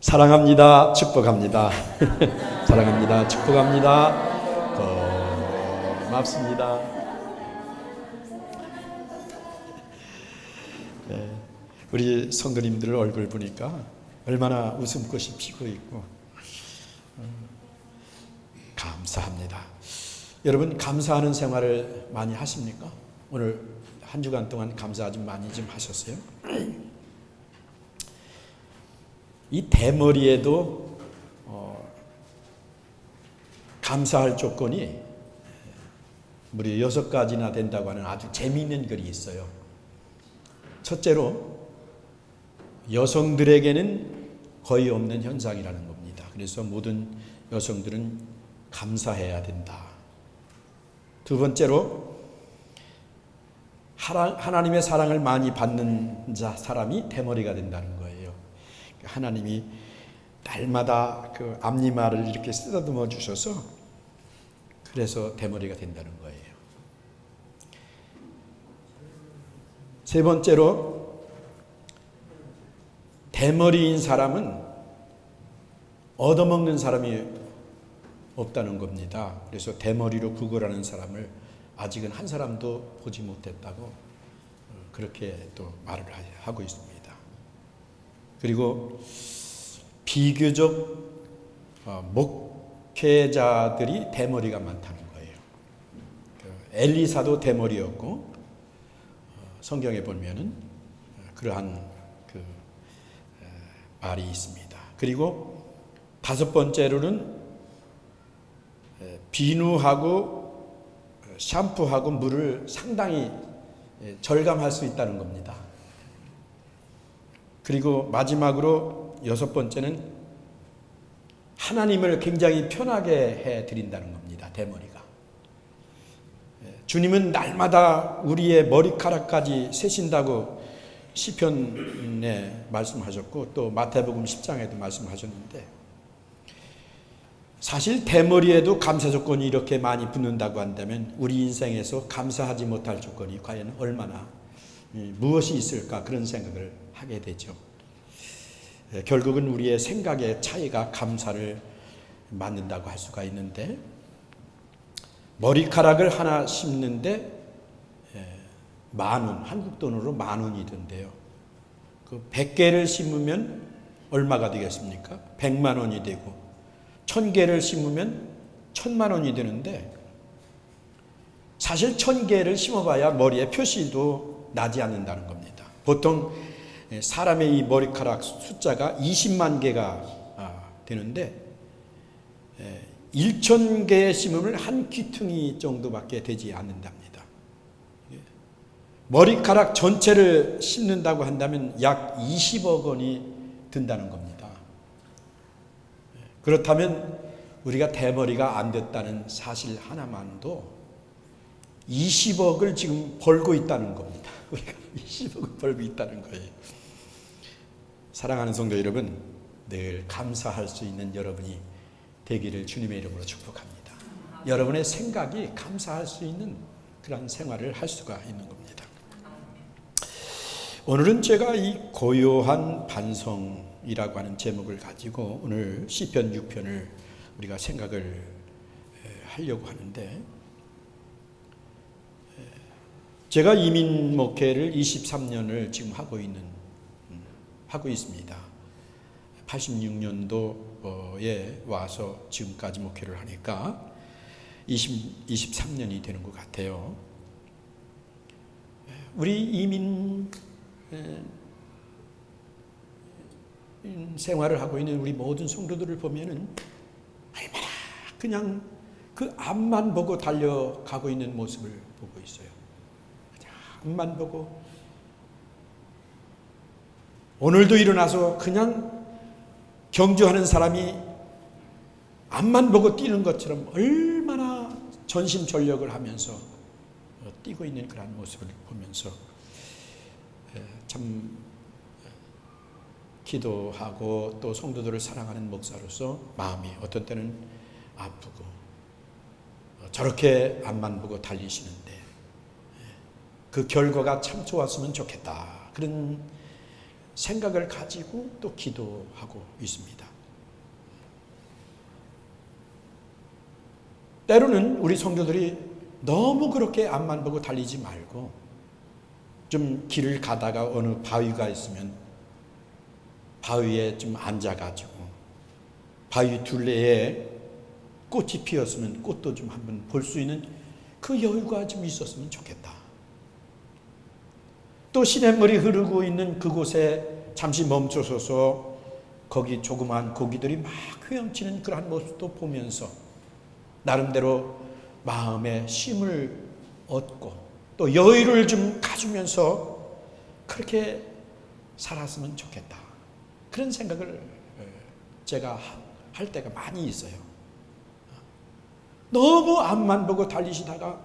사랑합니다. 축복합니다. 사랑합니다. 축복합니다. 고맙습니다. 우리 성도님들 얼굴 보니까 얼마나 웃음꽃이 피고 있고 감사합니다. 여러분 감사하는 생활을 많이 하십니까? 오늘 한 주간 동안 감사 좀 많이 좀 하셨어요? 이 대머리에도 감사할 조건이 무려 6가지나 된다고 하는 아주 재미있는 글이 있어요. 첫째로 여성들에게는 거의 없는 현상이라는 겁니다. 그래서 모든 여성들은 감사해야 된다. 두 번째로 하나님의 사랑을 많이 받는 사람이 대머리가 된다는 거예요. 하나님이 날마다 그 앞니마를 이렇게 쓰다듬어 주셔서 그래서 대머리가 된다는 거예요. 세 번째로 대머리인 사람은 얻어먹는 사람이 없다는 겁니다. 그래서 대머리로 구걸하는 사람을 아직은 한 사람도 보지 못했다고 그렇게 또 말을 하고 있습니다. 그리고 비교적 목회자들이 대머리가 많다는 거예요. 엘리사도 대머리였고 성경에 보면은 그러한 그 말이 있습니다. 그리고 다섯 번째로는 비누하고 샴푸하고 물을 상당히 절감할 수 있다는 겁니다. 그리고 마지막으로 여섯 번째는 하나님을 굉장히 편하게 해드린다는 겁니다. 대머리가. 주님은 날마다 우리의 머리카락까지 세신다고 시편에 말씀하셨고 또 마태복음 10장에도 말씀하셨는데 사실 대머리에도 감사 조건이 이렇게 많이 붙는다고 한다면 우리 인생에서 감사하지 못할 조건이 과연 얼마나 무엇이 있을까 그런 생각을 하게 되죠. 결국은 우리의 생각의 차이가 감사를 만든다고 할 수가 있는데 머리카락을 하나 심는데 10,000원, 한국 돈으로 10,000원이 든대요. 그 100개를 심으면 얼마가 되겠습니까? 100만 원이 되고 1000개를 심으면 1000만 원이 되는데 사실 1000개를 심어봐야 머리에 표시도 나지 않는다는 겁니다. 보통 사람의 이 머리카락 숫자가 20만 개가 되는데 1,000개 심으면 한 귀퉁이 정도밖에 되지 않는답니다. 머리카락 전체를 심는다고 한다면 약 20억 원이 든다는 겁니다. 그렇다면 우리가 대머리가 안 됐다는 사실 하나만도 20억을 지금 벌고 있다는 겁니다. 우리가 20억을 벌고 있다는 거예요. 사랑하는 성도 여러분, 늘 감사할 수 있는 여러분이 되기를 주님의 이름으로 축복합니다. 여러분의 생각이 감사할 수 있는 그런 생활을 할 수가 있는 겁니다. 오늘은 제가 이 고요한 반성이라고 하는 제목을 가지고 오늘 시편 6편을 우리가 생각을 하려고 하는데 제가 이민 목회를 23년을 지금 하고 있습니다. 86년도에 와서 지금까지 목회를 하니까 23년이 되는 것 같아요. 우리 이민 생활을 하고 있는 우리 모든 성도들을 보면은 얼마나 그냥 그 앞만 보고 달려가고 있는 모습을 보고 있어요. 그냥 앞만 보고 오늘도 일어나서 그냥 경주하는 사람이 앞만 보고 뛰는 것처럼 얼마나 전심전력을 하면서 뛰고 있는 그런 모습을 보면서 참 기도하고 또 성도들을 사랑하는 목사로서 마음이 어떤 때는 아프고 저렇게 앞만 보고 달리시는데 그 결과가 참 좋았으면 좋겠다. 그런 생각을 가지고 또 기도하고 있습니다. 때로는 우리 성도들이 너무 그렇게 앞만 보고 달리지 말고 좀 길을 가다가 어느 바위가 있으면 바위에 좀 앉아가지고 바위 둘레에 꽃이 피었으면 꽃도 좀 한번 볼 수 있는 그 여유가 좀 있었으면 좋겠다. 또 시냇물이 흐르고 있는 그곳에 잠시 멈춰서서 거기 조그마한 고기들이 막 헤엄치는 그러한 모습도 보면서 나름대로 마음에 쉼을 얻고 또 여유를 좀 가지면서 그렇게 살았으면 좋겠다. 그런 생각을 제가 할 때가 많이 있어요. 너무 앞만 보고 달리시다가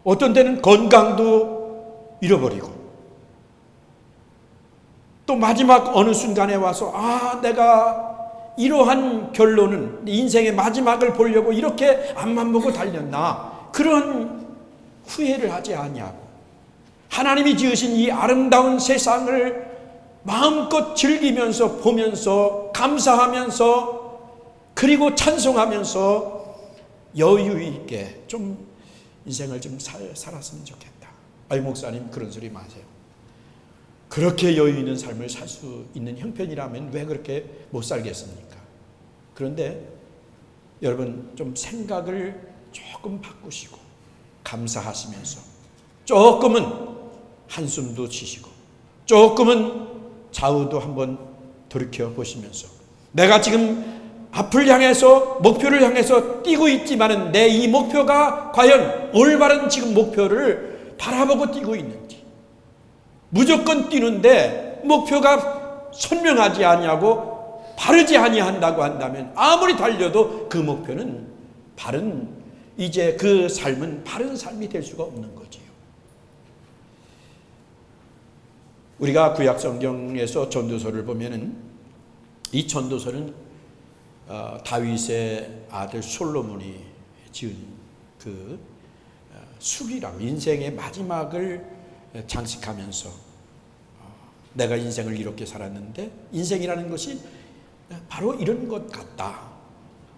어떤 때는 건강도 잃어버리고 또 마지막 어느 순간에 와서 내가 이러한 결론은 인생의 마지막을 보려고 이렇게 앞만 보고 달렸나, 그런 후회를 하지 아니하고 하나님이 지으신 이 아름다운 세상을 마음껏 즐기면서 보면서 감사하면서 그리고 찬송하면서 여유 있게 좀 인생을 좀 살았으면 좋겠다. 목사님 그런 소리 마세요. 그렇게 여유 있는 삶을 살 수 있는 형편이라면 왜 그렇게 못 살겠습니까? 그런데 여러분 좀 생각을 조금 바꾸시고 감사하시면서 조금은 한숨도 쉬시고 조금은 좌우도 한번 돌이켜 보시면서 내가 지금 앞을 향해서 목표를 향해서 뛰고 있지만은 내 이 목표가 과연 올바른 지금 목표를 바라보고 뛰고 있는지, 무조건 뛰는데 목표가 선명하지 아니하고 바르지 아니한다고 한다면 아무리 달려도 그 목표는 이제 그 삶은 바른 삶이 될 수가 없는 거지요. 우리가 구약 성경에서 전도서를 보면은 이 전도서는 다윗의 아들 솔로몬이 지은 그 숙이라고 인생의 마지막을 장식하면서 내가 인생을 이렇게 살았는데 인생이라는 것이 바로 이런 것 같다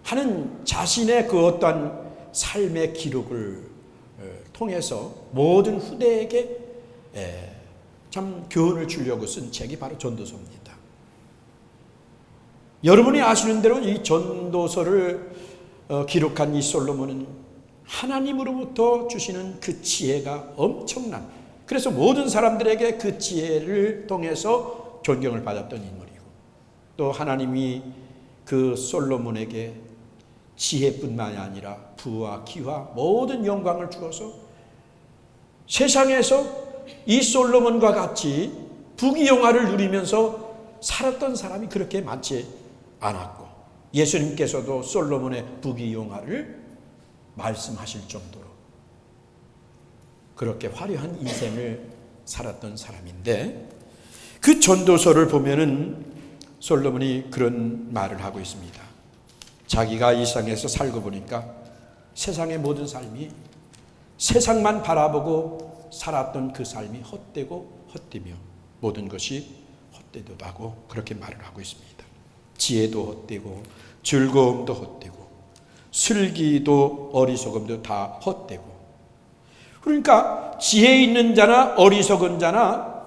하는 자신의 그 어떤 삶의 기록을 통해서 모든 후대에게 참 교훈을 주려고 쓴 책이 바로 전도서입니다. 여러분이 아시는 대로 이 전도서를 기록한 이 솔로몬은 하나님으로부터 주시는 그 지혜가 엄청난, 그래서 모든 사람들에게 그 지혜를 통해서 존경을 받았던 인물이고, 또 하나님이 그 솔로몬에게 지혜뿐만이 아니라 부와 기와 모든 영광을 주어서 세상에서 이 솔로몬과 같이 부귀영화를 누리면서 살았던 사람이 그렇게 많지 않았고, 예수님께서도 솔로몬의 부귀영화를 말씀하실 정도로 그렇게 화려한 인생을 살았던 사람인데, 그 전도서를 보면은 솔로몬이 그런 말을 하고 있습니다. 자기가 이 세상에서 살고 보니까 세상의 모든 삶이 세상만 바라보고 살았던 그 삶이 헛되고 헛되며 모든 것이 헛되도다고 그렇게 말을 하고 있습니다. 지혜도 헛되고 즐거움도 헛되고 슬기도 어리석음도 다 헛되고, 그러니까 지혜 있는 자나 어리석은 자나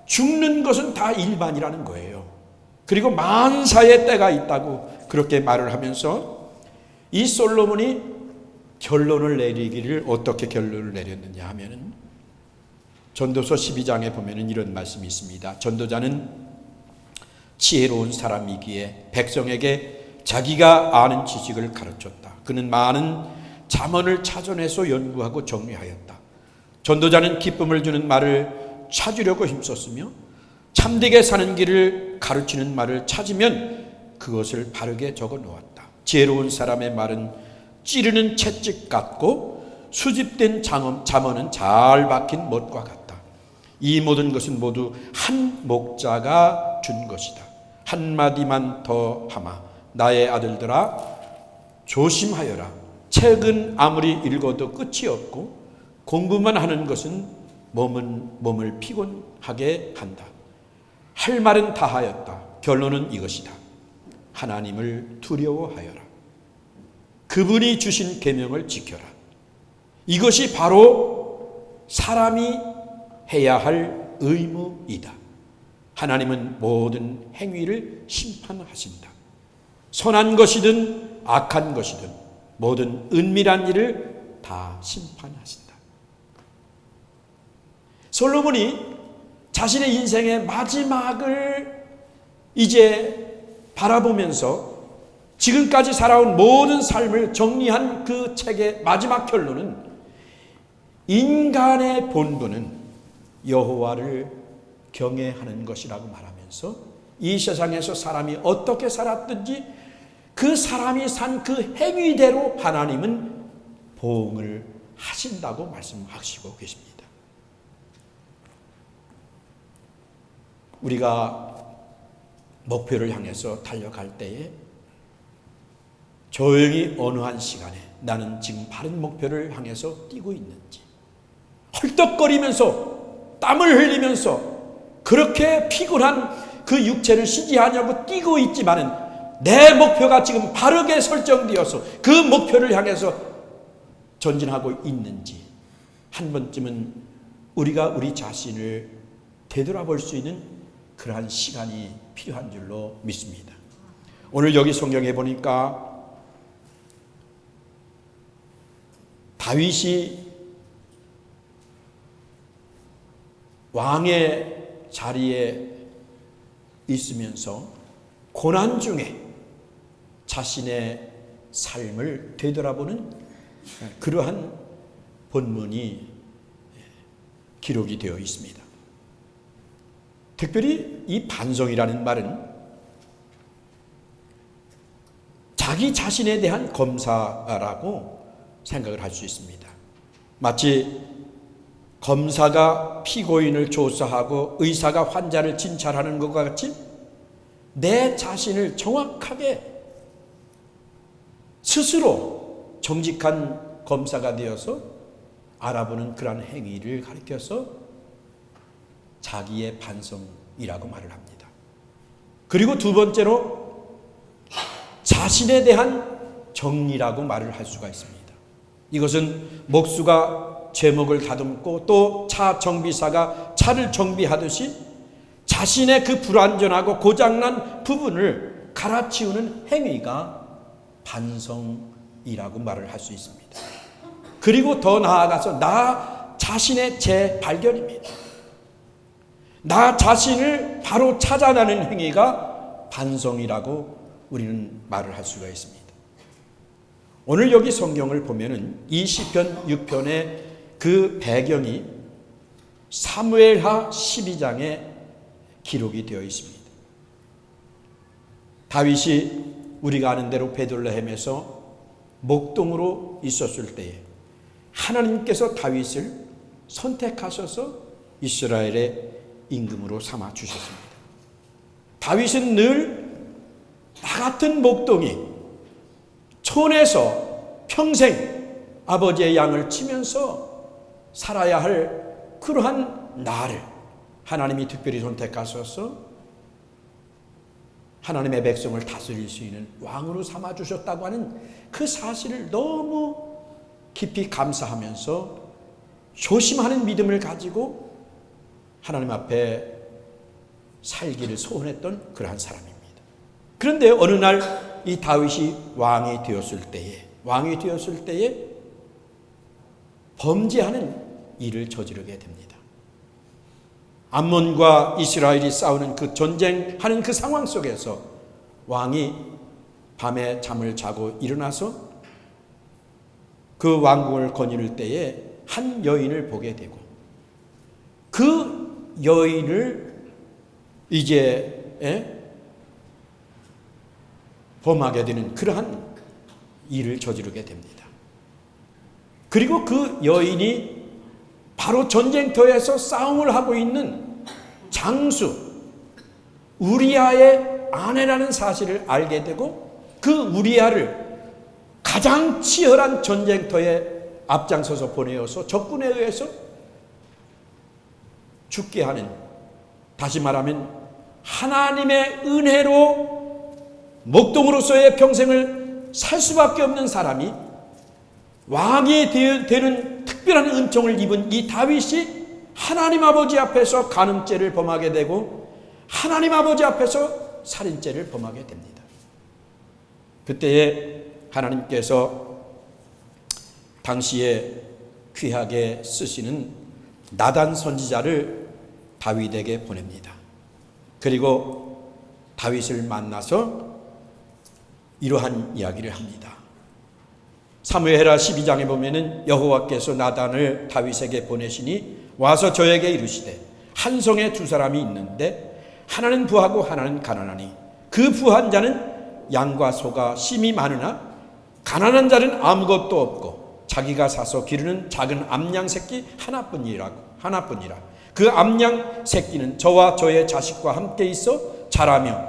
죽는 것은 다 일반이라는 거예요. 그리고 만사의 때가 있다고 그렇게 말을 하면서 이 솔로몬이 결론을 내리기를 어떻게 결론을 내렸느냐 하면은 전도서 12장에 보면은 이런 말씀이 있습니다. 전도자는 지혜로운 사람이기에 백성에게 자기가 아는 지식을 가르쳤다. 그는 많은 잠언을 찾아내서 연구하고 정리하였다. 전도자는 기쁨을 주는 말을 찾으려고 힘썼으며 참되게 사는 길을 가르치는 말을 찾으면 그것을 바르게 적어 놓았다. 지혜로운 사람의 말은 찌르는 채찍 같고 수집된 잠언은 잘 박힌 못과 같다. 이 모든 것은 모두 한 목자가 준 것이다. 한마디만 더 하마. 나의 아들들아 조심하여라. 책은 아무리 읽어도 끝이 없고 공부만 하는 것은 몸을 피곤하게 한다. 할 말은 다 하였다. 결론은 이것이다. 하나님을 두려워하여라. 그분이 주신 계명을 지켜라. 이것이 바로 사람이 해야 할 의무이다. 하나님은 모든 행위를 심판하신다. 선한 것이든 악한 것이든 모든 은밀한 일을 다 심판하신다. 솔로몬이 자신의 인생의 마지막을 이제 바라보면서 지금까지 살아온 모든 삶을 정리한 그 책의 마지막 결론은 인간의 본분은 여호와를 경외하는 것이라고 말하면서 이 세상에서 사람이 어떻게 살았든지 그 사람이 산 그 행위대로 하나님은 보응을 하신다고 말씀하시고 계십니다. 우리가 목표를 향해서 달려갈 때에 조용히 어느 한 시간에 나는 지금 바른 목표를 향해서 뛰고 있는지, 헐떡거리면서 땀을 흘리면서 그렇게 피곤한 그 육체를 쉬지 않냐고 뛰고 있지만은 내 목표가 지금 바르게 설정되어서 그 목표를 향해서 전진하고 있는지 한 번쯤은 우리가 우리 자신을 되돌아볼 수 있는 그러한 시간이 필요한 줄로 믿습니다. 오늘 여기 성경에 보니까 다윗이 왕의 자리에 있으면서 고난 중에 자신의 삶을 되돌아보는 그러한 본문이 기록이 되어 있습니다. 특별히 이 반성이라는 말은 자기 자신에 대한 검사라고 생각을 할 수 있습니다. 마치 검사가 피고인을 조사하고 의사가 환자를 진찰하는 것과 같이 내 자신을 정확하게 스스로 정직한 검사가 되어서 알아보는 그러한 행위를 가리켜서 자기의 반성이라고 말을 합니다. 그리고 두 번째로 자신에 대한 정리라고 말을 할 수가 있습니다. 이것은 목수가 제목을 다듬고 또 차 정비사가 차를 정비하듯이 자신의 그 불완전하고 고장난 부분을 갈아치우는 행위가 반성이라고 말을 할 수 있습니다. 그리고 더 나아가서 나 자신의 재발견입니다. 나 자신을 바로 찾아내는 행위가 반성이라고 우리는 말을 할 수가 있습니다. 오늘 여기 성경을 보면은 이 시편 6편의 그 배경이 사무엘하 12장에 기록이 되어 있습니다. 다윗이 우리가 아는 대로 베들레헴에서 목동으로 있었을 때에 하나님께서 다윗을 선택하셔서 이스라엘의 임금으로 삼아 주셨습니다. 다윗은 늘 나 같은 목동이 촌에서 평생 아버지의 양을 치면서 살아야 할 그러한 나를 하나님이 특별히 선택하셔서 하나님의 백성을 다스릴 수 있는 왕으로 삼아 주셨다고 하는 그 사실을 너무 깊이 감사하면서 조심하는 믿음을 가지고 하나님 앞에 살기를 소원했던 그러한 사람입니다. 그런데 어느 날 이 다윗이 왕이 되었을 때에 범죄하는 일을 저지르게 됩니다. 암몬과 이스라엘이 싸우는 그 전쟁하는 그 상황 속에서 왕이 밤에 잠을 자고 일어나서 그 왕궁을 거닐 때에 한 여인을 보게 되고 그 여인을 이제 범하게 되는 그러한 일을 저지르게 됩니다. 그리고 그 여인이 바로 전쟁터에서 싸움을 하고 있는 장수 우리아의 아내라는 사실을 알게 되고 그 우리아를 가장 치열한 전쟁터에 앞장서서 보내어서 적군에 의해서 죽게 하는, 다시 말하면 하나님의 은혜로 목동으로서의 평생을 살 수밖에 없는 사람이 왕이 되는 특별한 은총을 입은 이 다윗이 하나님 아버지 앞에서 간음죄를 범하게 되고 하나님 아버지 앞에서 살인죄를 범하게 됩니다. 그때에 하나님께서 당시에 귀하게 쓰시는 나단 선지자를 다윗에게 보냅니다. 그리고 다윗을 만나서 이러한 이야기를 합니다. 사무엘하 12장에 보면은 여호와께서 나단을 다윗에게 보내시니 와서 저에게 이르시되 한 성에 두 사람이 있는데 하나는 부하고 하나는 가난하니 그 부한 자는 양과 소가 심이 많으나 가난한 자는 아무것도 없고 자기가 사서 기르는 작은 암양 새끼 하나뿐이라. 그 암양 새끼는 저와 저의 자식과 함께 있어 자라며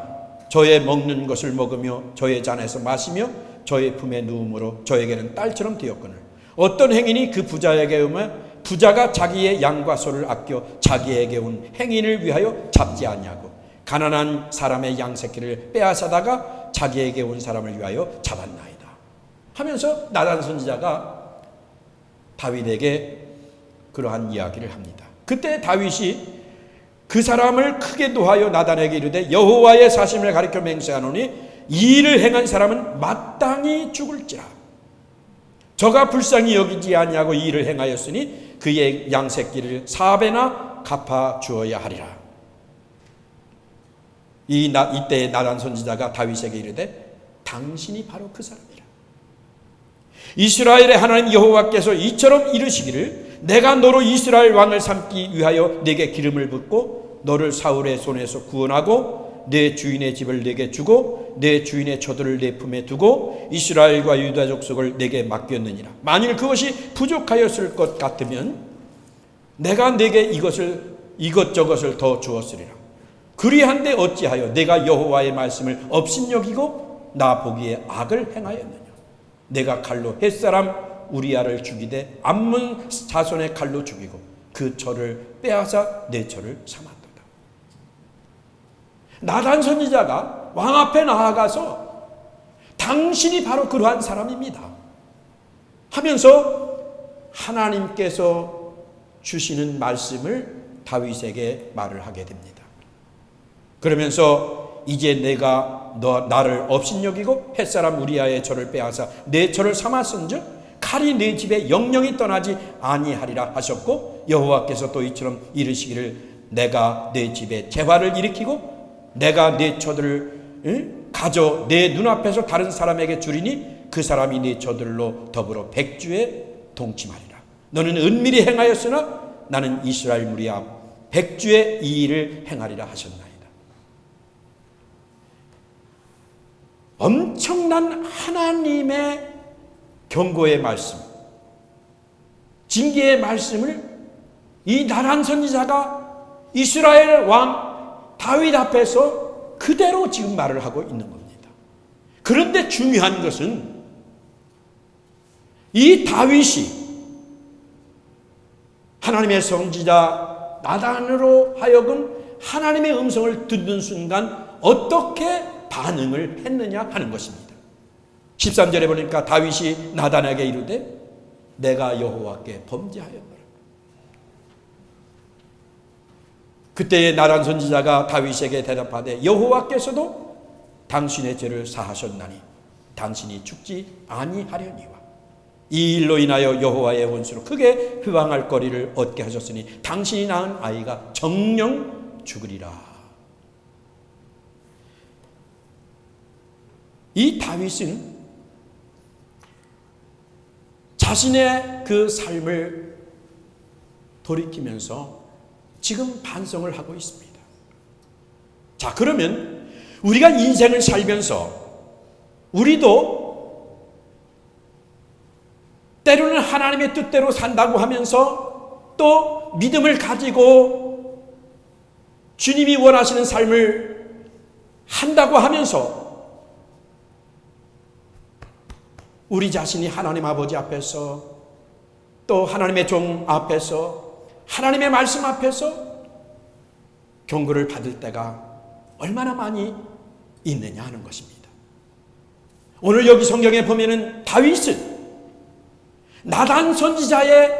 저의 먹는 것을 먹으며 저의 잔에서 마시며 저의 품에 누움으로 저에게는 딸처럼 되었거늘 어떤 행인이 그 부자에게 오면 부자가 자기의 양과 소를 아껴 자기에게 온 행인을 위하여 잡지 않냐고 가난한 사람의 양 새끼를 빼앗아다가 자기에게 온 사람을 위하여 잡았나이다 하면서 나단 선지자가 다윗에게 그러한 이야기를 합니다. 그때 다윗이 그 사람을 크게 노하여 나단에게 이르되 여호와의 사심을 가리켜 맹세하노니 이 일을 행한 사람은 마땅히 죽을지라. 저가 불쌍히 여기지 아니하고 이 일을 행하였으니 그의 양새끼를 4배나 갚아 주어야 하리라. 이때 나단 선지자가 다윗에게 이르되 당신이 바로 그 사람이라. 이스라엘의 하나님 여호와께서 이처럼 이르시기를 내가 너로 이스라엘 왕을 삼기 위하여 네게 기름을 붓고 너를 사울의 손에서 구원하고 내 주인의 집을 네게 주고 내 주인의 처들을 내 품에 두고 이스라엘과 유다 족속을 네게 맡겼느니라. 만일 그것이 부족하였을 것 같으면 내가 네게 이것저것을 더 주었으리라. 그리한데 어찌하여 내가 여호와의 말씀을 업신여기고 나 보기에 악을 행하였느냐. 내가 칼로 햇사람 우리아를 죽이되 암몬 자손의 칼로 죽이고 그 처를 빼앗아 내 처를 삼았도다. 나단 선지자가 왕 앞에 나아가서 당신이 바로 그러한 사람입니다 하면서 하나님께서 주시는 말씀을 다윗에게 말을 하게 됩니다. 그러면서 이제 내가 나를 업신여기고 햇사람 우리아의 처를 빼앗아 내 처를 삼았은즉 칼이 내 집에 영영이 떠나지 아니하리라 하셨고 여호와께서 또 이처럼 이르시기를 내가 내 집에 재화를 일으키고 내가 내 처들을 가져 내 눈앞에서 다른 사람에게 주리니 그 사람이 내 처들로 더불어 백주에 동침하리라. 너는 은밀히 행하였으나 나는 이스라엘 무리 앞 백주에 이 일을 행하리라 하셨나이다. 엄청난 하나님의 경고의 말씀, 징계의 말씀을 이 나단 선지자가 이스라엘 왕 다윗 앞에서 그대로 지금 말을 하고 있는 겁니다. 그런데 중요한 것은 이 다윗이 하나님의 선지자 나단으로 하여금 하나님의 음성을 듣는 순간 어떻게 반응을 했느냐 하는 것입니다. 13절에 보니까 다윗이 나단에게 이르되 내가 여호와께 범죄하였노라. 그때에 나단 선지자가 다윗에게 대답하되 여호와께서도 당신의 죄를 사하셨나니 당신이 죽지 아니하려니와 이 일로 인하여 여호와의 원수로 크게 회방할 거리를 얻게 하셨으니 당신이 낳은 아이가 정녕 죽으리라. 이 다윗은 자신의 그 삶을 돌이키면서 지금 반성을 하고 있습니다. 자, 그러면 우리가 인생을 살면서 우리도 때로는 하나님의 뜻대로 산다고 하면서 또 믿음을 가지고 주님이 원하시는 삶을 한다고 하면서 우리 자신이 하나님 아버지 앞에서 또 하나님의 종 앞에서 하나님의 말씀 앞에서 경고를 받을 때가 얼마나 많이 있느냐 하는 것입니다. 오늘 여기 성경에 보면은 다윗은 나단 선지자의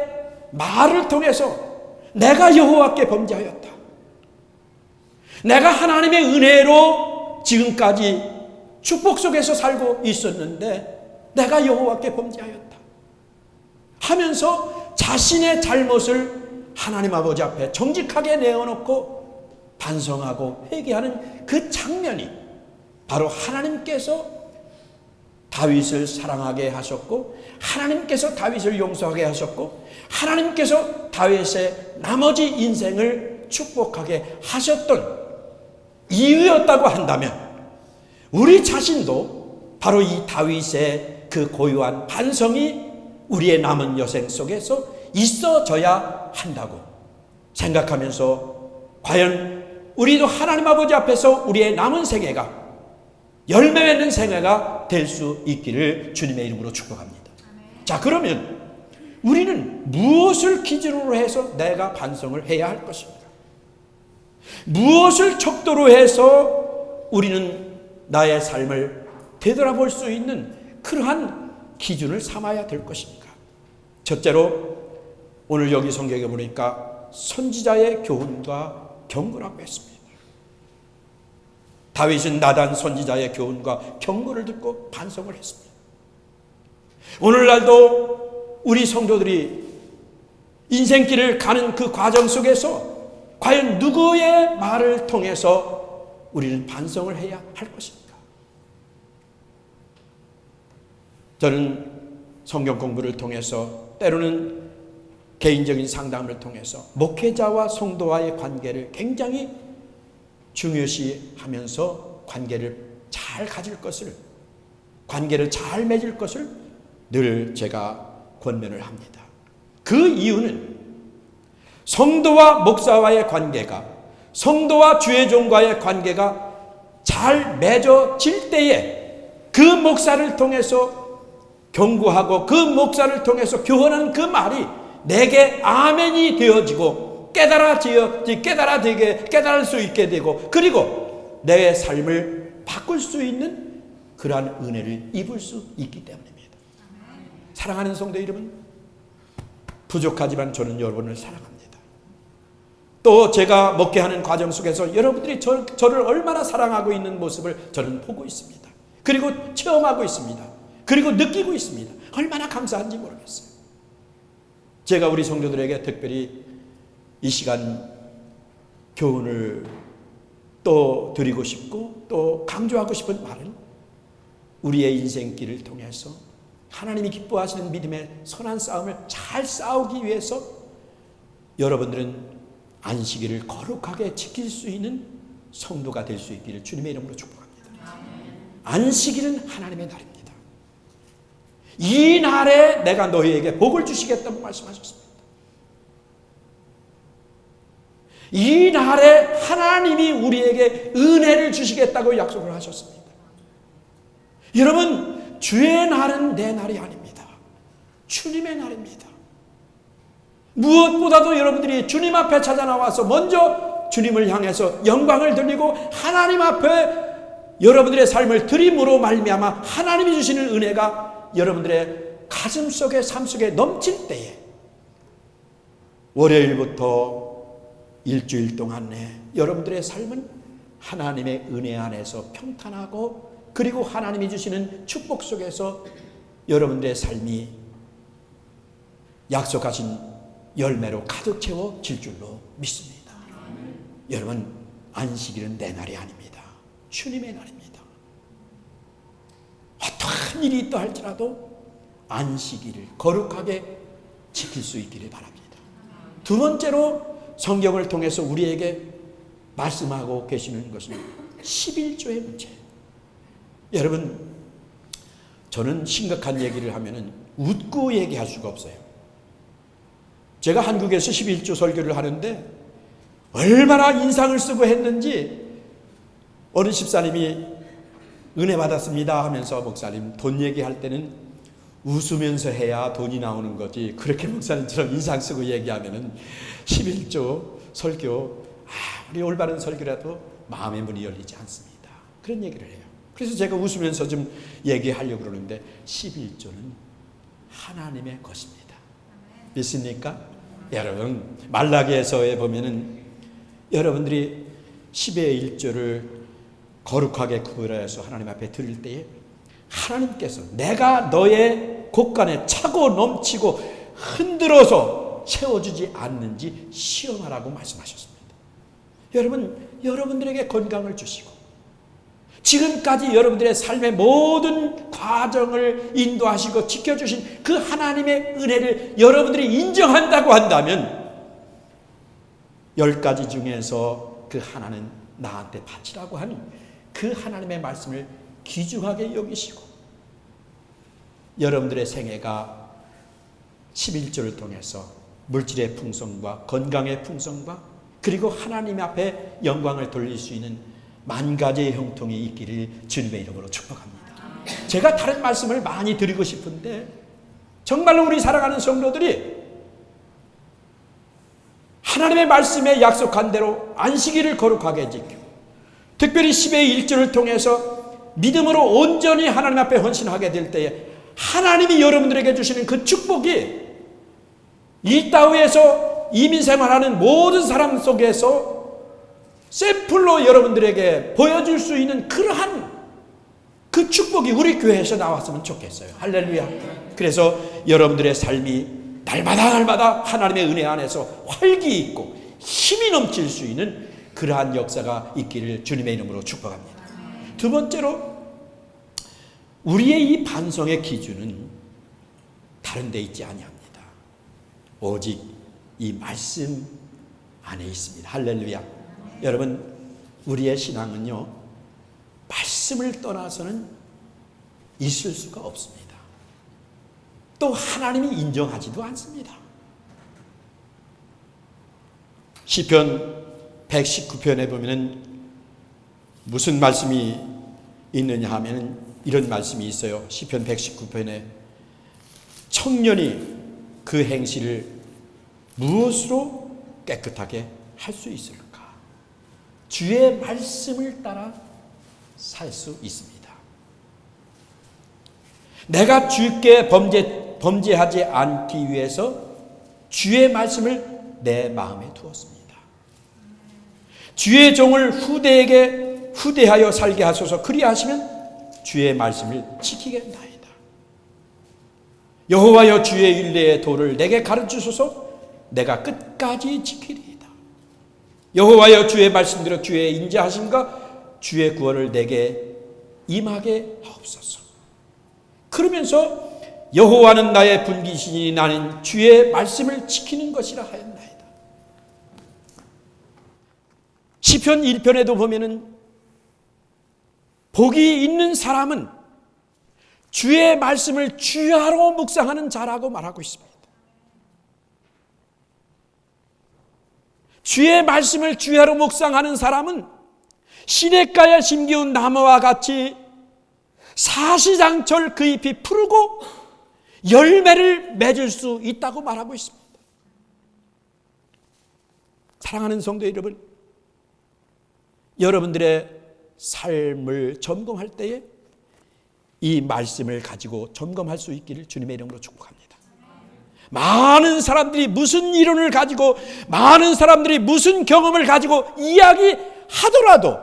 말을 통해서 내가 여호와께 범죄하였다. 내가 하나님의 은혜로 지금까지 축복 속에서 살고 있었는데 내가 여호와께 범죄하였다 하면서 자신의 잘못을 하나님 아버지 앞에 정직하게 내어놓고 반성하고 회개하는 그 장면이 바로 하나님께서 다윗을 사랑하게 하셨고, 하나님께서 다윗을 용서하게 하셨고, 하나님께서 다윗의 나머지 인생을 축복하게 하셨던 이유였다고 한다면, 우리 자신도 바로 이 다윗의 그 고유한 반성이 우리의 남은 여생 속에서 있어져야 한다고 생각하면서, 과연 우리도 하나님 아버지 앞에서 우리의 남은 생애가 열매 맺는 생애가 될 수 있기를 주님의 이름으로 축복합니다. 자, 그러면 우리는 무엇을 기준으로 해서 내가 반성을 해야 할 것입니다. 무엇을 척도로 해서 우리는 나의 삶을 되돌아볼 수 있는 그러한 기준을 삼아야 될 것입니까? 첫째로 오늘 여기 성경에 보니까 선지자의 교훈과 경고라고 했습니다. 다윗은 나단 선지자의 교훈과 경고를 듣고 반성을 했습니다. 오늘날도 우리 성도들이 인생길을 가는 그 과정 속에서 과연 누구의 말을 통해서 우리는 반성을 해야 할 것입니까? 저는 성경 공부를 통해서, 때로는 개인적인 상담을 통해서 목회자와 성도와의 관계를 굉장히 중요시하면서 관계를 잘 가질 것을, 관계를 잘 맺을 것을 늘 제가 권면을 합니다. 그 이유는 성도와 목사와의 관계가, 성도와 주의 종과의 관계가 잘 맺어질 때에 그 목사를 통해서 경고하고 그 목사를 통해서 교훈하는 그 말이 내게 아멘이 되어지고 깨달을 수 있게 되고, 그리고 내 삶을 바꿀 수 있는 그러한 은혜를 입을 수 있기 때문입니다. 사랑하는 성도 여러분, 부족하지만 저는 여러분을 사랑합니다. 또 제가 목회하는 과정 속에서 여러분들이 저를 얼마나 사랑하고 있는 모습을 저는 보고 있습니다. 그리고 체험하고 있습니다. 그리고 느끼고 있습니다. 얼마나 감사한지 모르겠어요. 제가 우리 성도들에게 특별히 이 시간 교훈을 또 드리고 싶고 또 강조하고 싶은 말은, 우리의 인생길을 통해서 하나님이 기뻐하시는 믿음의 선한 싸움을 잘 싸우기 위해서 여러분들은 안식일을 거룩하게 지킬 수 있는 성도가 될 수 있기를 주님의 이름으로 축복합니다. 안식일은 하나님의 날입니다. 이 날에 내가 너희에게 복을 주시겠다고 말씀하셨습니다. 이 날에 하나님이 우리에게 은혜를 주시겠다고 약속을 하셨습니다. 여러분, 주의 날은 내 날이 아닙니다. 주님의 날입니다. 무엇보다도 여러분들이 주님 앞에 찾아 나와서 먼저 주님을 향해서 영광을 돌리고 하나님 앞에 여러분들의 삶을 드림으로 말미암아 하나님이 주시는 은혜가 여러분들의 가슴 속에, 삶 속에 넘칠 때에, 월요일부터 일주일 동안에 여러분들의 삶은 하나님의 은혜 안에서 평탄하고, 그리고 하나님이 주시는 축복 속에서 여러분들의 삶이 약속하신 열매로 가득 채워질 줄로 믿습니다. 여러분, 안식일은 내 날이 아닙니다. 주님의 날입니다. 어떠한 일이 있다 할지라도 안식일을 거룩하게 지킬 수 있기를 바랍니다. 두 번째로 성경을 통해서 우리에게 말씀하고 계시는 것은 11조의 문제. 여러분, 저는 심각한 얘기를 하면은 웃고 얘기할 수가 없어요. 제가 한국에서 11조 설교를 하는데 얼마나 인상을 쓰고 했는지, 어느 집사님이 은혜 받았습니다 하면서, 목사님 돈 얘기할 때는 웃으면서 해야 돈이 나오는 거지, 그렇게 목사님처럼 인상 쓰고 얘기하면은 11조 설교, 아무리 올바른 설교라도 마음의 문이 열리지 않습니다. 그런 얘기를 해요. 그래서 제가 웃으면서 좀 얘기하려고 그러는데 11조는 하나님의 것입니다. 믿습니까? 여러분, 말라기에서에 보면은 여러분들이 10의 1조를 거룩하게 구별하여서 하나님 앞에 드릴 때에 하나님께서 내가 너의 곳간에 차고 넘치고 흔들어서 채워주지 않는지 시험하라고 말씀하셨습니다. 여러분, 여러분들에게 건강을 주시고 지금까지 여러분들의 삶의 모든 과정을 인도하시고 지켜주신 그 하나님의 은혜를 여러분들이 인정한다고 한다면 10가지 중에서 그 하나는 나한테 바치라고 하는 그 하나님의 말씀을 귀중하게 여기시고 여러분들의 생애가 11조를 통해서 물질의 풍성과 건강의 풍성과 그리고 하나님 앞에 영광을 돌릴 수 있는 만 가지의 형통이 있기를 주님의 이름으로 축복합니다. 제가 다른 말씀을 많이 드리고 싶은데 정말로 우리 사랑하는 성도들이 하나님의 말씀에 약속한 대로 안식일을 거룩하게 지키고 특별히 10의 1조를 통해서 믿음으로 온전히 하나님 앞에 헌신하게 될 때에 하나님이 여러분들에게 주시는 그 축복이 이 땅에서 이민생활하는 모든 사람 속에서 샘플로 여러분들에게 보여줄 수 있는 그러한 그 축복이 우리 교회에서 나왔으면 좋겠어요. 할렐루야. 그래서 여러분들의 삶이 날마다 하나님의 은혜 안에서 활기 있고 힘이 넘칠 수 있는 그러한 역사가 있기를 주님의 이름으로 축복합니다. 두 번째로 우리의 이 반성의 기준은 다른 데 있지 아니합니다. 오직 이 말씀 안에 있습니다. 할렐루야. 여러분, 우리의 신앙은요, 말씀을 떠나서는 있을 수가 없습니다. 또 하나님이 인정하지도 않습니다. 시편 119편에 보면은 무슨 말씀이 있느냐 하면 이런 말씀이 있어요. 시편 119편에 청년이 그 행실을 무엇으로 깨끗하게 할 수 있을까? 주의 말씀을 따라 살 수 있습니다. 내가 주께 범죄하지 않기 위해서 주의 말씀을 내 마음에 두었습니다. 주의 종을 후대하여 살게 하소서. 그리하시면 주의 말씀을 지키겠나이다. 여호와여 주의 율례의 도를 내게 가르치소서. 내가 끝까지 지키리이다. 여호와여 주의 말씀대로 주의 인자하심과 주의 구원을 내게 임하게 하옵소서. 그러면서 여호와는 나의 분기신이니 나는 주의 말씀을 지키는 것이라 하였나이다. 시편 1편에도 보면은 복이 있는 사람은 주의 말씀을 주야로 묵상하는 자라고 말하고 있습니다. 주의 말씀을 주야로 묵상하는 사람은 시냇가에 심기운 나무와 같이 사시장철 그 잎이 푸르고 열매를 맺을 수 있다고 말하고 있습니다. 사랑하는 성도 여러분, 여러분들의 삶을 점검할 때에 이 말씀을 가지고 점검할 수 있기를 주님의 이름으로 축복합니다. 많은 사람들이 무슨 이론을 가지고 많은 사람들이 무슨 경험을 가지고 이야기하더라도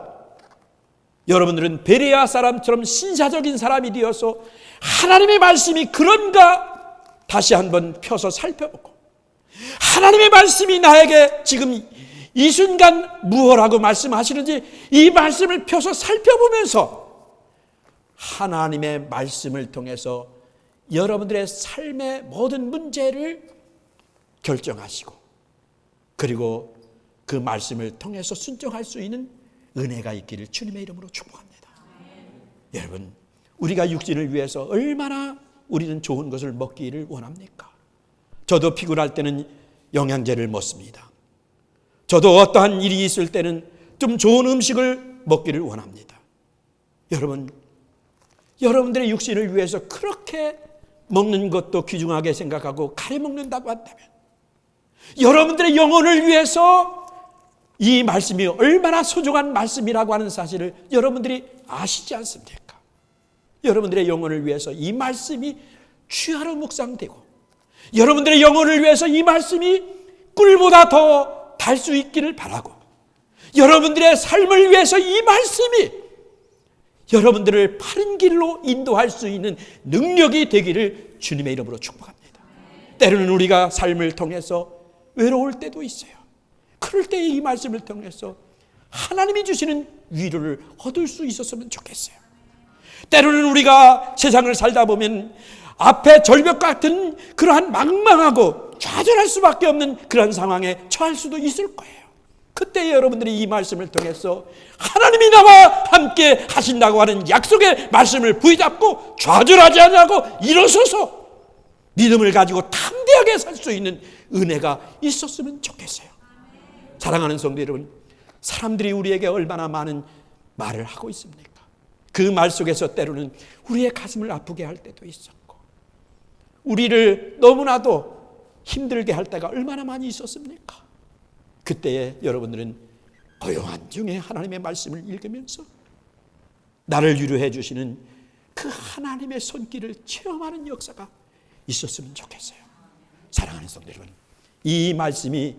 여러분들은 베레아 사람처럼 신사적인 사람이 되어서 하나님의 말씀이 그런가 다시 한번 펴서 살펴보고 하나님의 말씀이 나에게 지금 이 순간 무엇라고 말씀하시는지 이 말씀을 펴서 살펴보면서 하나님의 말씀을 통해서 여러분들의 삶의 모든 문제를 결정하시고 그리고 그 말씀을 통해서 순종할 수 있는 은혜가 있기를 주님의 이름으로 축복합니다. 여러분, 우리가 육신을 위해서 얼마나 우리는 좋은 것을 먹기를 원합니까? 저도 피곤할 때는 영양제를 먹습니다. 저도 어떠한 일이 있을 때는 좀 좋은 음식을 먹기를 원합니다. 여러분, 여러분들의 육신을 위해서 그렇게 먹는 것도 귀중하게 생각하고 가려 먹는다고 한다면 여러분들의 영혼을 위해서 이 말씀이 얼마나 소중한 말씀이라고 하는 사실을 여러분들이 아시지 않습니까? 여러분들의 영혼을 위해서 이 말씀이 취하로 묵상되고, 여러분들의 영혼을 위해서 이 말씀이 꿀보다 더 달 수 있기를 바라고, 여러분들의 삶을 위해서 이 말씀이 여러분들을 바른 길로 인도할 수 있는 능력이 되기를 주님의 이름으로 축복합니다. 때로는 우리가 삶을 통해서 외로울 때도 있어요. 그럴 때 이 말씀을 통해서 하나님이 주시는 위로를 얻을 수 있었으면 좋겠어요. 때로는 우리가 세상을 살다 보면 앞에 절벽 같은 그러한 망망하고 좌절할 수밖에 없는 그런 상황에 처할 수도 있을 거예요. 그때 여러분들이 이 말씀을 통해서 하나님이 나와 함께 하신다고 하는 약속의 말씀을 부여잡고 좌절하지 않고 일어서서 믿음을 가지고 담대하게 살 수 있는 은혜가 있었으면 좋겠어요. 사랑하는 성도 여러분, 사람들이 우리에게 얼마나 많은 말을 하고 있습니까? 그 말 속에서 때로는 우리의 가슴을 아프게 할 때도 있었고, 우리를 너무나도 힘들게 할 때가 얼마나 많이 있었습니까? 그때에 여러분들은 고요한 중에 하나님의 말씀을 읽으면서 나를 위로해 주시는 그 하나님의 손길을 체험하는 역사가 있었으면 좋겠어요. 사랑하는 성도 여러분, 이 말씀이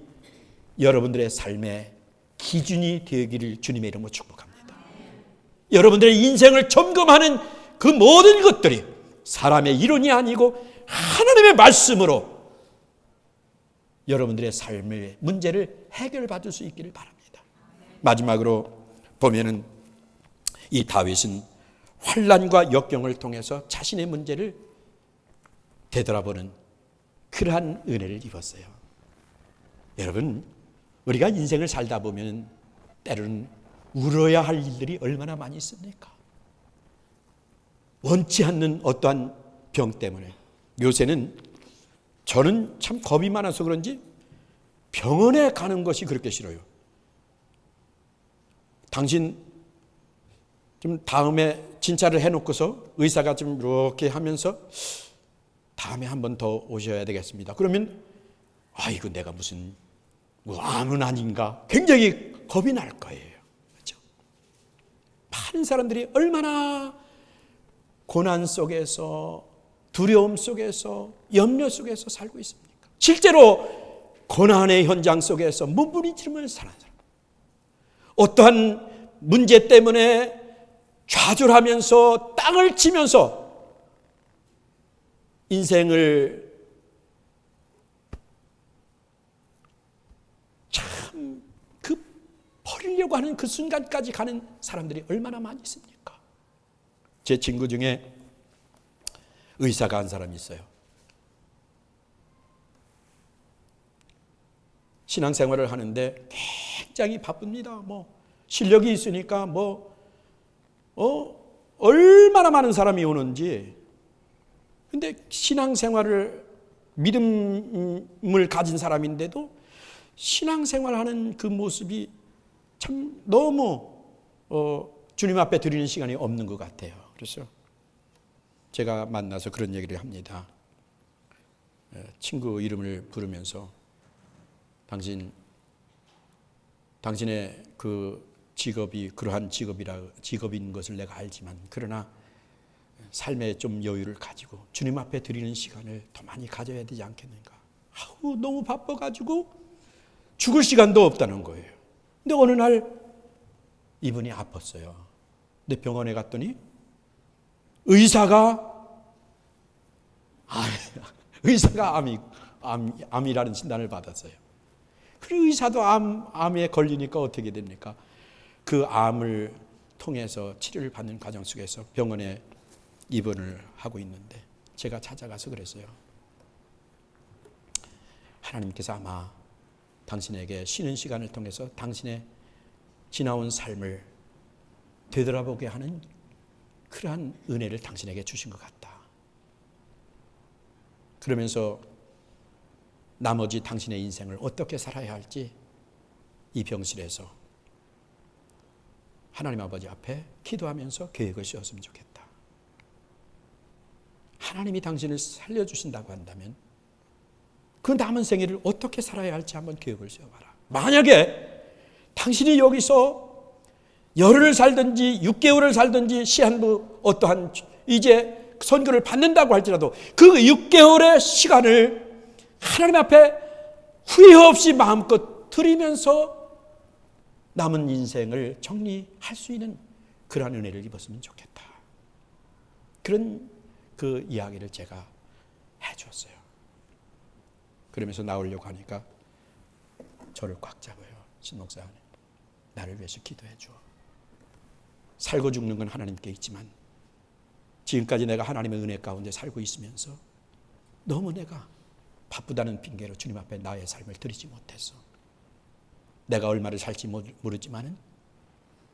여러분들의 삶의 기준이 되기를 주님의 이름으로 축복합니다. 여러분들의 인생을 점검하는 그 모든 것들이 사람의 이론이 아니고 하나님의 말씀으로 여러분들의 삶의 문제를 해결받을 수 있기를 바랍니다. 마지막으로 보면은 이 다윗은 환난과 역경을 통해서 자신의 문제를 되돌아보는 그러한 은혜를 입었어요. 여러분, 우리가 인생을 살다 보면 때로는 울어야 할 일들이 얼마나 많이 있습니까? 원치 않는 어떠한 병 때문에. 요새는 저는 참 겁이 많아서 그런지 병원에 가는 것이 그렇게 싫어요. 당신 좀 다음에 진찰을 해놓고서 의사가 좀 이렇게 하면서 다음에 한 번 더 오셔야 되겠습니다. 그러면 아이고 내가 무슨 암은 아닌가 굉장히 겁이 날 거예요. 그렇죠? 많은 사람들이 얼마나 고난 속에서 두려움 속에서 염려 속에서 살고 있습니까? 실제로 고난의 현장 속에서 몸부림치면서 사는 사람, 어떠한 문제 때문에 좌절하면서 땅을 치면서 인생을 참 버리려고 하는 그 순간까지 가는 사람들이 얼마나 많이 있습니까? 제 친구 중에 의사가 한 사람이 있어요. 신앙생활을 하는데 굉장히 바쁩니다. 실력이 있으니까 얼마나 많은 사람이 오는지. 근데 신앙생활을 믿음을 가진 사람인데도 신앙생활하는 그 모습이 참 너무 주님 앞에 드리는 시간이 없는 것 같아요. 그래서 제가 만나서 그런 얘기를 합니다. 친구 이름을 부르면서 당신의 그 직업이 그러한 직업인 것을 내가 알지만 그러나 삶에 좀 여유를 가지고 주님 앞에 드리는 시간을 더 많이 가져야 되지 않겠는가. 너무 바빠가지고 죽을 시간도 없다는 거예요. 근데 어느 날 이분이 아팠어요. 근데 병원에 갔더니 의사가 암이라는 진단을 받았어요. 그리고 의사도 암에 걸리니까 어떻게 됩니까? 그 암을 통해서 치료를 받는 과정 속에서 병원에 입원을 하고 있는데 제가 찾아가서 그랬어요. 하나님께서 아마 당신에게 쉬는 시간을 통해서 당신의 지나온 삶을 되돌아보게 하는 그러한 은혜를 당신에게 주신 것 같다. 그러면서 나머지 당신의 인생을 어떻게 살아야 할지 이 병실에서 하나님 아버지 앞에 기도하면서 계획을 세웠으면 좋겠다. 하나님이 당신을 살려주신다고 한다면 그 남은 생애를 어떻게 살아야 할지 한번 계획을 세워봐라. 만약에 당신이 여기서 열흘을 살든지 6개월을 살든지 시한부 어떠한 이제 선교를 받는다고 할지라도 그 6개월의 시간을 하나님 앞에 후회 없이 마음껏 드리면서 남은 인생을 정리할 수 있는 그러한 은혜를 입었으면 좋겠다. 그런 그 이야기를 제가 해줬어요. 그러면서 나오려고 하니까 저를 꽉 잡아요. 신목사, 나를 위해서 기도해 줘. 살고 죽는 건 하나님께 있지만 지금까지 내가 하나님의 은혜 가운데 살고 있으면서 너무 내가 바쁘다는 핑계로 주님 앞에 나의 삶을 드리지 못했어. 내가 얼마를 살지 모르지만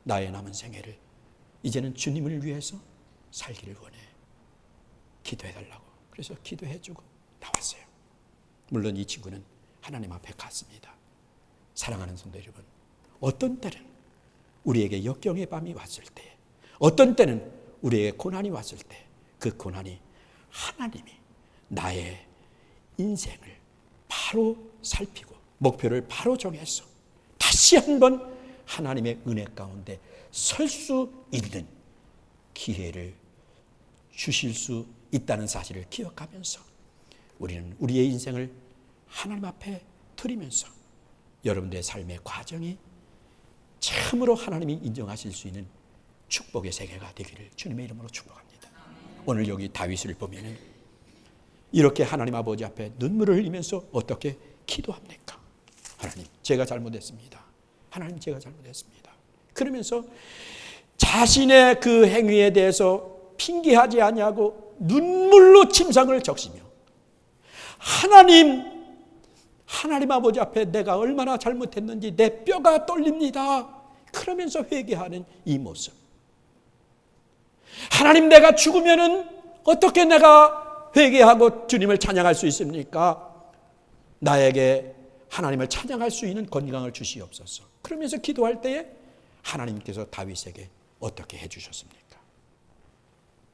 나의 남은 생애를 이제는 주님을 위해서 살기를 원해. 기도해달라고. 그래서 기도해주고 나왔어요. 물론 이 친구는 하나님 앞에 갔습니다. 사랑하는 성도 여러분, 어떤 때는 우리에게 역경의 밤이 왔을 때, 어떤 때는 우리에게 고난이 왔을 때, 그 고난이 하나님이 나의 인생을 바로 살피고 목표를 바로 정해서 다시 한번 하나님의 은혜 가운데 설 수 있는 기회를 주실 수 있다는 사실을 기억하면서 우리는 우리의 인생을 하나님 앞에 드리면서 여러분들의 삶의 과정이 참으로 하나님이 인정하실 수 있는 축복의 세계가 되기를 주님의 이름으로 축복합니다. 오늘 여기 다윗을 보면은 이렇게 하나님 아버지 앞에 눈물을 흘리면서 어떻게 기도합니까? 하나님, 제가 잘못했습니다. 하나님, 제가 잘못했습니다. 그러면서 자신의 그 행위에 대해서 핑계하지 아니하고 눈물로 침상을 적시며 하나님 아버지 앞에 내가 얼마나 잘못했는지 내 뼈가 떨립니다. 그러면서 회개하는 이 모습. 하나님, 내가 죽으면은 어떻게 내가 회개하고 주님을 찬양할 수 있습니까? 나에게 하나님을 찬양할 수 있는 건강을 주시옵소서. 그러면서 기도할 때에 하나님께서 다윗에게 어떻게 해주셨습니까?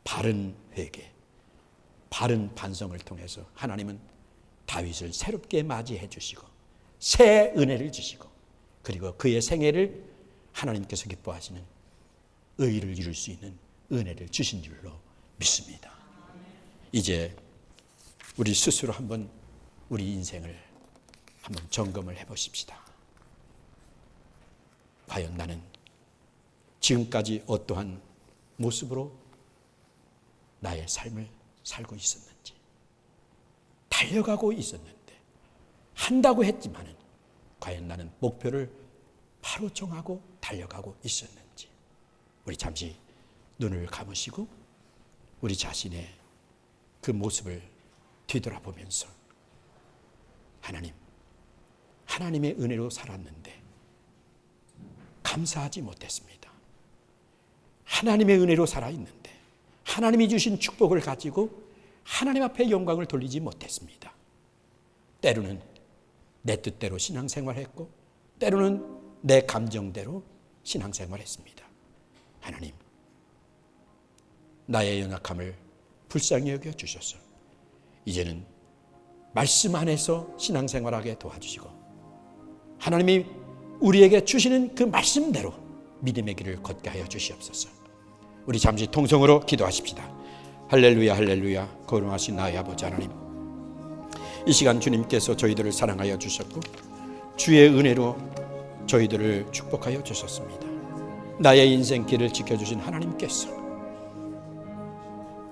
바른 회개, 바른 반성을 통해서 하나님은 다윗을 새롭게 맞이해 주시고 새 은혜를 주시고 그리고 그의 생애를 하나님께서 기뻐하시는 의를 이룰 수 있는 은혜를 주신 줄로 믿습니다. 이제 우리 스스로 한번 우리 인생을 한번 점검을 해보십시다. 과연 나는 지금까지 어떠한 모습으로 나의 삶을 살고 있었는지, 달려가고 있었는데 한다고 했지만은 과연 나는 목표를 바로 정하고 달려가고 있었는지, 우리 잠시 눈을 감으시고 우리 자신의 그 모습을 뒤돌아보면서 하나님의 은혜로 살았는데 감사하지 못했습니다. 하나님의 은혜로 살아있는데 하나님이 주신 축복을 가지고 하나님 앞에 영광을 돌리지 못했습니다. 때로는 내 뜻대로 신앙생활했고 때로는 내 감정대로 신앙생활했습니다. 하나님, 나의 연약함을 불쌍히 여겨 주셔서 이제는 말씀 안에서 신앙생활하게 도와주시고 하나님이 우리에게 주시는 그 말씀대로 믿음의 길을 걷게 하여 주시옵소서. 우리 잠시 통성으로 기도하십시다. 할렐루야, 할렐루야. 거룩하신 나의 아버지 하나님, 이 시간 주님께서 저희들을 사랑하여 주셨고 주의 은혜로 저희들을 축복하여 주셨습니다. 나의 인생길을 지켜주신 하나님께서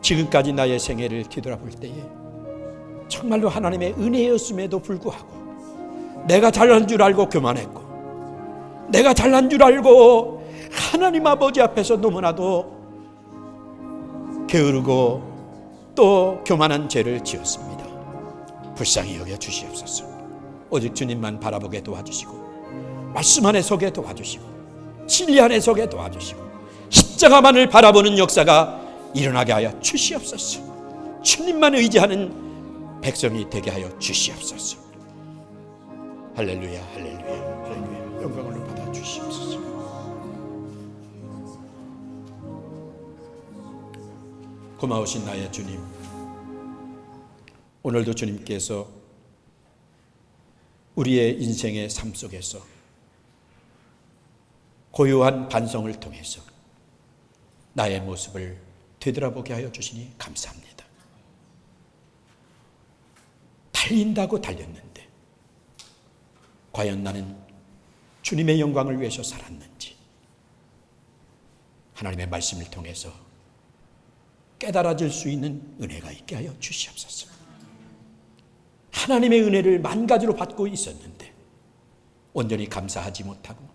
지금까지 나의 생애를 뒤돌아볼 때에 정말로 하나님의 은혜였음에도 불구하고 내가 잘난 줄 알고 교만했고 내가 잘난 줄 알고 하나님 아버지 앞에서 너무나도 게으르고 또 교만한 죄를 지었습니다. 불쌍히 여겨 주시옵소서. 오직 주님만 바라보게 도와주시고 말씀 안에 서게 도와주시고 진리 안에 서게 도와주시고 십자가만을 바라보는 역사가 일어나게 하여 주시옵소서. 주님만 의지하는 백성이 되게 하여 주시옵소서. 할렐루야, 할렐루야, 할렐루야. 영광을 받아 주시옵소서. 고마우신 나의 주님, 오늘도 주님께서 우리의 인생의 삶 속에서 고요한 반성을 통해서 나의 모습을 되돌아보게 하여 주시니 감사합니다. 달린다고 달렸는데 과연 나는 주님의 영광을 위해서 살았는지 하나님의 말씀을 통해서 깨달아질 수 있는 은혜가 있게 하여 주시옵소서. 하나님의 은혜를 만 가지로 받고 있었는데 온전히 감사하지 못하고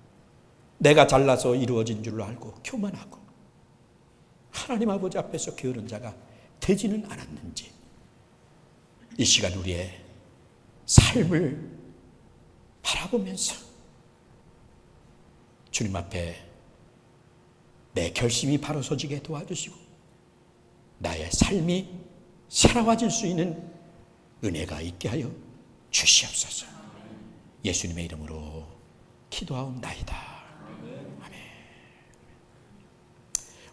내가 잘나서 이루어진 줄로 알고 교만하고 하나님 아버지 앞에서 게으른 자가 되지는 않았는지 이 시간 우리의 삶을 바라보면서 주님 앞에 내 결심이 바로 서지게 도와주시고 나의 삶이 새로워질 수 있는 은혜가 있게 하여 주시옵소서. 예수님의 이름으로 기도하옵나이다.